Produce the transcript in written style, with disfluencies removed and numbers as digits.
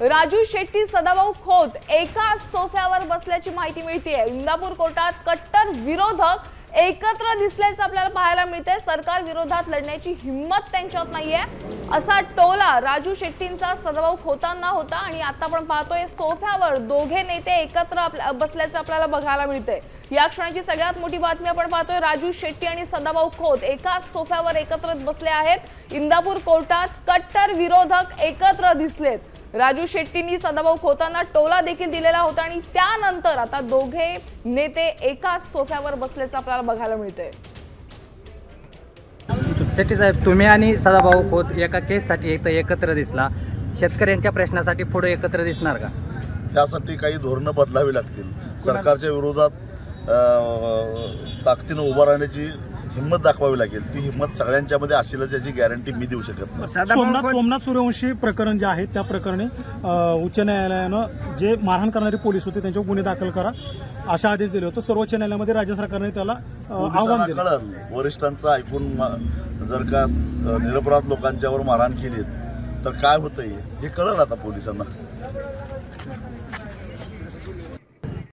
राजू शेट्टी सदाभाऊ खोत एकाच सोफ्यावर बसल्याची माहिती मिळते। इंदापूर कोर्टात कट्टर विरोधक एकत्र दिसल्याचं आपल्याला पाहायला मिळते। सरकार विरोधात लढण्याची हिम्मत त्यांच्यात नाहीये असा टोला राजू शेट्टींचा सदाभाऊ खोतांना होता आणि आता आपण पाहतोय सोफ्यावर दोघे नेते एकत्र बसल्याचं आपल्याला बघायला मिळते। या क्षणाची सगळ्यात मोठी बातमी आपण पाहतोय, राजू शेट्टी आणि सदाभाऊ खोत एकाच सोफ्यावर एकत्र बसले आहेत। इंदापूर कोर्टात कट्टर विरोधक एकत्र दिसलेत। राजू शेट्टींनी सदाभाऊ खोतांना टोला देखील दिलेला होता आणि त्यानंतर आता दोघे नेते एकाच सोफ्यावर बसल्याचं आपल्याला बघायला मिळतंय। शेट्टी साहेब, तुम्ही आणि सदाभाऊ खोत एका केससाठी एकत्र दिसला, शेतकऱ्यांच्या प्रश्नासाठी पुढे एकत्र दिसणार का? त्यासाठी काही धोरणं बदलावी लागतील। सरकारच्या विरोधात ताकदीने उभा राहण्याची हिम्मत दाखवावी लागेल। ती हिम्मत सगळ्यांच्यामध्ये असेलच याची गॅरंटी मी देऊ शकत नाही। सोमनाथ सूर्यवंशी प्रकरण जे आहे त्या प्रकरणी उच्च न्यायालयानं जे मारहाण करणारे पोलीस होते त्यांच्यावर गुन्हे दाखल करा अशा आदेश दिले होते। सर्वोच्च न्यायालयामध्ये राज्य सरकारने त्याला आव्हान दिलं। वरिष्ठांचं ऐकून जर का निरपराध लोकांच्यावर मारहाण केली तर काय होतंय हे कळलं आता पोलिसांना।